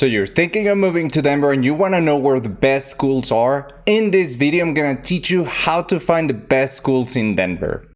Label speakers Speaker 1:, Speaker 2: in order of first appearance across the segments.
Speaker 1: So you're thinking of moving to Denver and you want to know where the best schools are? In this video, I'm going to teach you how to find the best schools in Denver.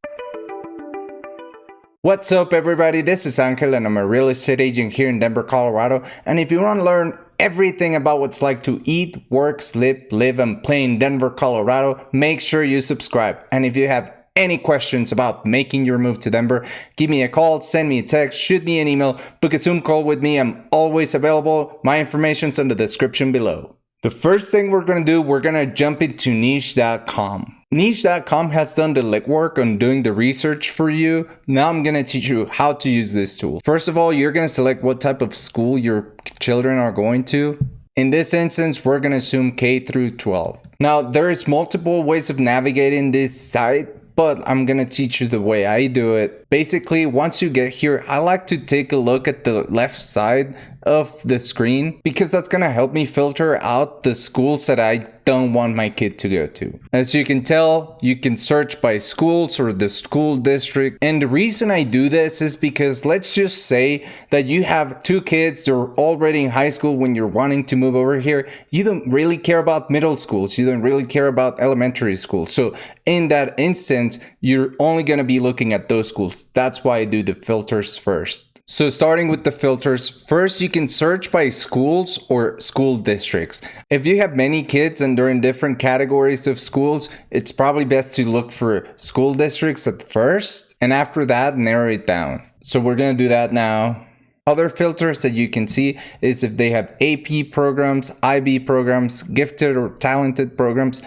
Speaker 1: What's up everybody, this is Angel and I'm a real estate agent here in Denver, Colorado. And if you want to learn everything about what it's like to eat, work, sleep, live and play in Denver, Colorado, make sure you subscribe. And if you have any questions about making your move to Denver, give me a call, send me a text, shoot me an email, book a Zoom call with me. I'm always available. My information's in the description below. The first thing we're going to do, we're going to jump into niche.com. Niche.com has done the legwork on doing the research for you. Now I'm going to teach you how to use this tool. First of all, you're going to select what type of school your children are going to. In this instance, we're going to assume K through 12. Now, there's multiple ways of navigating this site, but I'm going to teach you the way I do it. Basically, once you get here, I like to take a look at the left side of the screen because that's going to help me filter out the schools that I don't want my kid to go to. As you can tell, you can search by schools or the school district. And the reason I do this is because let's just say that you have two kids, they're already in high school when you're wanting to move over here. You don't really care about middle schools. You don't really care about elementary schools. So in that instance, you're only going to be looking at those schools. That's why I do the filters first. So starting with the filters, first you can search by schools or school districts. If you have many kids and they're in different categories of schools, it's probably best to look for school districts at first and after that narrow it down. So we're going to do that now. Other filters that you can see is if they have AP programs, IB programs, gifted or talented programs.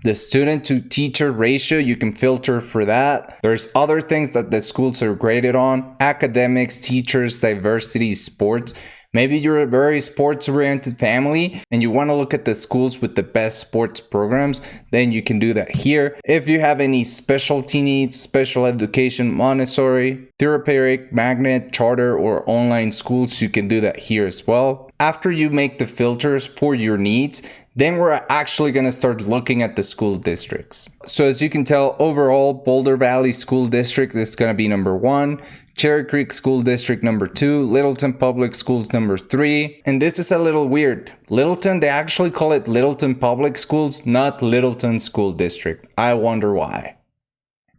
Speaker 1: The student to teacher ratio, you can filter for that. There's other things that the schools are graded on. Academics, teachers, diversity, sports. Maybe you're a very sports-oriented family and you want to look at the schools with the best sports programs, then you can do that here. If you have any specialty needs, special education, Montessori, therapeutic, magnet, charter, or online schools, you can do that here as well. After you make the filters for your needs, then we're actually going to start looking at the school districts. So as you can tell, overall, Boulder Valley School District is going to be number 1. Cherry Creek School District number 2, Littleton Public Schools number 3. And this is a little weird. Littleton, they actually call it Littleton Public Schools, not Littleton School District. I wonder why.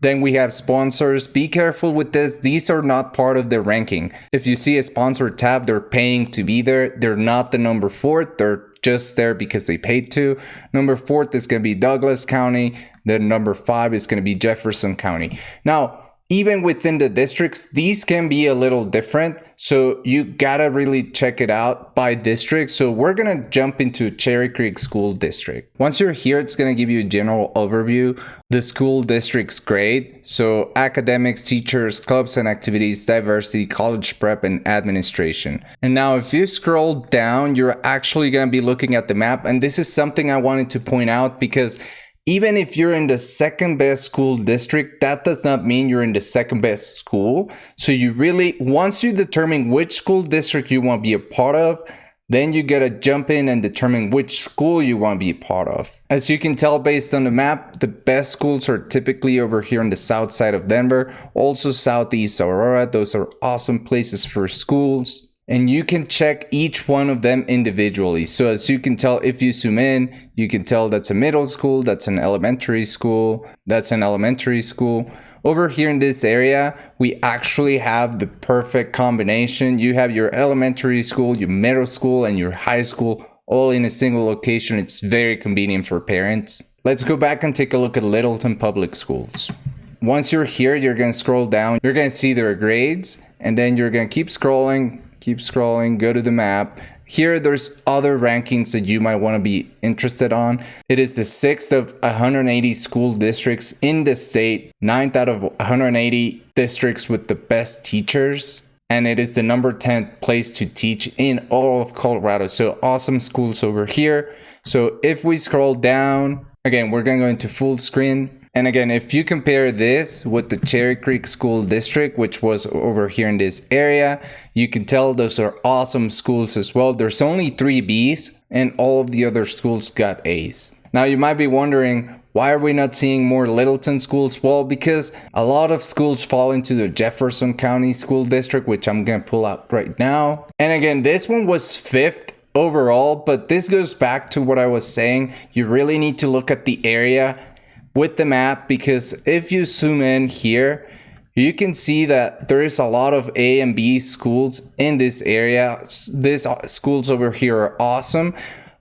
Speaker 1: Then we have sponsors. Be careful with this. These are not part of the ranking. If you see a sponsor tab, they're paying to be there. They're not the number 4th. They're just there because they paid to. Number 4th is going to be Douglas County. Then number 5 is going to be Jefferson County. Now, even within the districts, these can be a little different. So you gotta really check it out by district. So we're gonna jump into Cherry Creek School District. Once you're here, it's gonna give you a general overview. The school district's grade. So academics, teachers, clubs and activities, diversity, college prep, and administration. And now if you scroll down, you're actually gonna be looking at the map. And this is something I wanted to point out because even if you're in the second best school district, that does not mean you're in the second best school. So you really, once you determine which school district you want to be a part of, then you gotta jump in and determine which school you want to be a part of. As you can tell based on the map, the best schools are typically over here on the south side of Denver. Also Southeast Aurora, those are awesome places for schools. And you can check each one of them individually. So as you can tell, if you zoom in, you can tell that's a middle school, that's an elementary school, that's an elementary school. Over here in this area, we actually have the perfect combination. You have your elementary school, your middle school, and your high school all in a single location. It's very convenient for parents. Let's go back and take a look at Littleton Public Schools. Once you're here, you're going to scroll down. You're going to see their grades, and then you're going to keep scrolling, go to the map. Here, there's other rankings that you might want to be interested on. It is the 6th of 180 school districts in the state, 9th out of 180 districts with the best teachers. And it is the number 10th place to teach in all of Colorado. So awesome schools over here. So if we scroll down, again, we're going to go into full screen. And again, if you compare this with the Cherry Creek School District, which was over here in this area, you can tell those are awesome schools as well. There's only 3 Bs and all of the other schools got As. Now you might be wondering, why are we not seeing more Littleton schools? Well, because a lot of schools fall into the Jefferson County School District, which I'm going to pull out right now. And again, this one was 5th overall, but this goes back to what I was saying. You really need to look at the area with the map, because if you zoom in here, you can see that there is a lot of A and B schools in this area. These schools over here are awesome,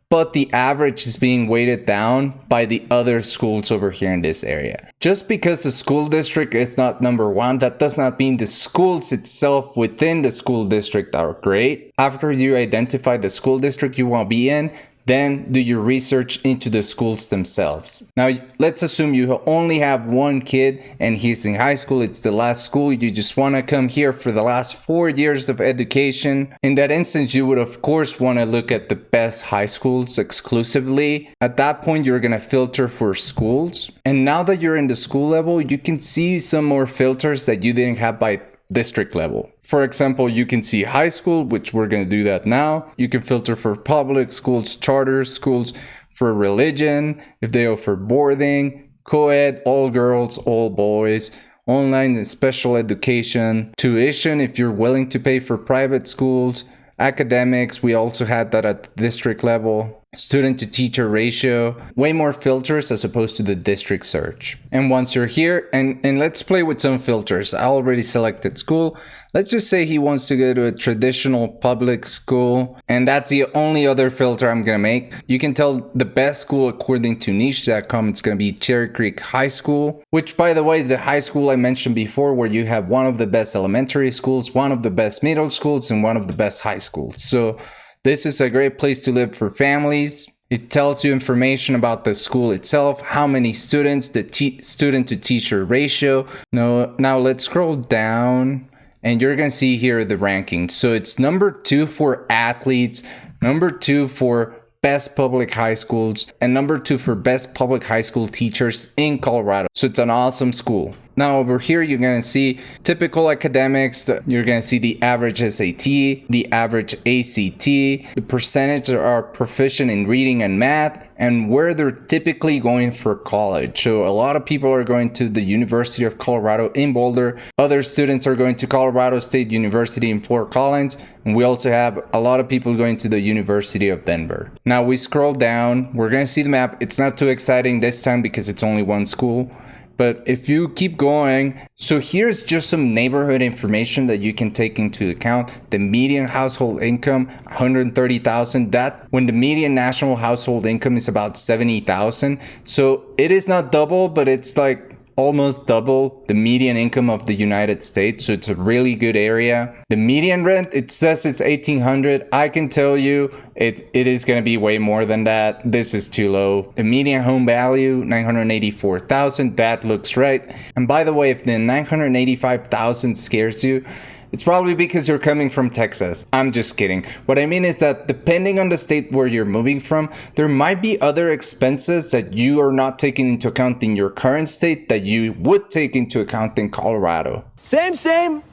Speaker 1: but the average is being weighted down by the other schools over here in this area. Just because the school district is not number one, that does not mean the schools itself within the school district are great. After you identify the school district you want to be in, then do your research into the schools themselves. Now, let's assume you only have one kid and he's in high school. It's the last school. You just want to come here for the last 4 years of education. In that instance, you would of course want to look at the best high schools exclusively. At that point, you're going to filter for schools. And now that you're in the school level, you can see some more filters that you didn't have by district level. For example, you can see high school, which we're going to do that now. You can filter for public schools, charter schools, for religion, if they offer boarding, co-ed, all girls, all boys, online and special education, tuition if you're willing to pay for private schools, academics, we also had that at the district level, student to teacher ratio, way more filters as opposed to the district search. And once you're here, and let's play with some filters. I already selected school. Let's just say he wants to go to a traditional public school, and that's the only other filter I'm gonna make. You can tell the best school according to niche.com, it's gonna be Cherry Creek High School, which by the way is the high school I mentioned before, where you have one of the best elementary schools, one of the best middle schools, and one of the best high schools. So this is a great place to live for families. It tells you information about the school itself, how many students, the student to teacher ratio. Now let's scroll down and you're going to see here the rankings. So it's number 2 for athletes, number 2 for best public high schools, and number 2 for best public high school teachers in Colorado. So it's an awesome school. Now over here, you're going to see typical academics. You're going to see the average SAT, the average ACT, the percentage that are proficient in reading and math, and where they're typically going for college. So a lot of people are going to the University of Colorado in Boulder. Other students are going to Colorado State University in Fort Collins. And we also have a lot of people going to the University of Denver. Now we scroll down, we're going to see the map. It's not too exciting this time because it's only one school. But if you keep going, so here's just some neighborhood information that you can take into account. The median household income, $130,000. That when the median national household income is about $70,000. So it is not double, but it's like almost double the median income of the United States. So it's a really good area. The median rent, it says it's $1,800. I can tell you it is going to be way more than that. This is too low. The median home value, $984,000. That looks right. And by the way, if the $985,000 scares you, it's probably because you're coming from Texas. I'm just kidding. What I mean is that depending on the state where you're moving from, there might be other expenses that you are not taking into account in your current state that you would take into account in Colorado.
Speaker 2: Same,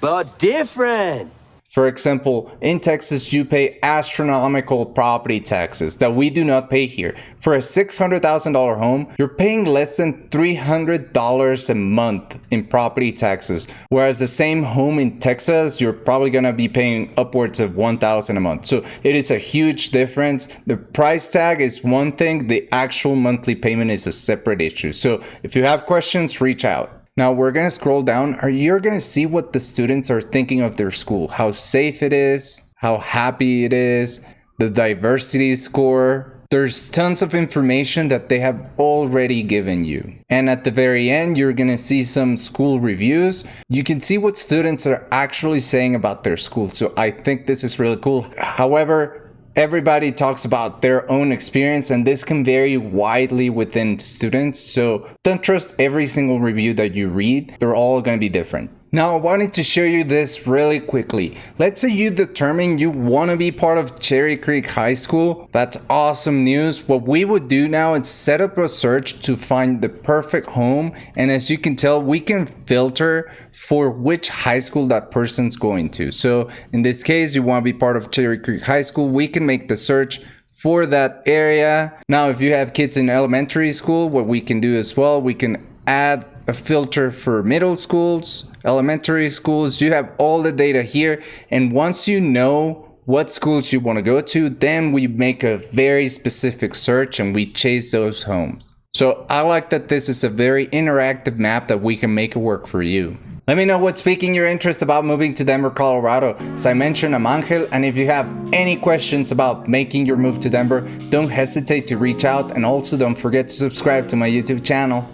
Speaker 2: but different.
Speaker 1: For example, in Texas, you pay astronomical property taxes that we do not pay here. For a $600,000 home, you're paying less than $300 a month in property taxes. Whereas the same home in Texas, you're probably gonna be paying upwards of $1,000 a month. So it is a huge difference. The price tag is one thing, the actual monthly payment is a separate issue. So if you have questions, reach out. Now we're going to scroll down. You're going to see what the students are thinking of their school, how safe it is, how happy it is, the diversity score. There's tons of information that they have already given you. And at the very end, you're going to see some school reviews. You can see what students are actually saying about their school. So I think this is really cool. However, everybody talks about their own experience, and this can vary widely within students. So don't trust every single review that you read. They're all going to be different. Now, I wanted to show you this really quickly. Let's say you determine you want to be part of Cherry Creek High School. That's awesome news. What we would do now is set up a search to find the perfect home. And as you can tell, we can filter for which high school that person's going to. So in this case, you want to be part of Cherry Creek High School. We can make the search for that area. Now, if you have kids in elementary school, what we can do as well, we can add a filter for middle schools, elementary schools. You have all the data here. And once you know what schools you want to go to, then we make a very specific search and we chase those homes. So I like that this is a very interactive map that we can make it work for you. Let me know what's piquing your interest about moving to Denver, Colorado. As I mentioned, I'm Angel, and if you have any questions about making your move to Denver, don't hesitate to reach out, and also don't forget to subscribe to my YouTube channel.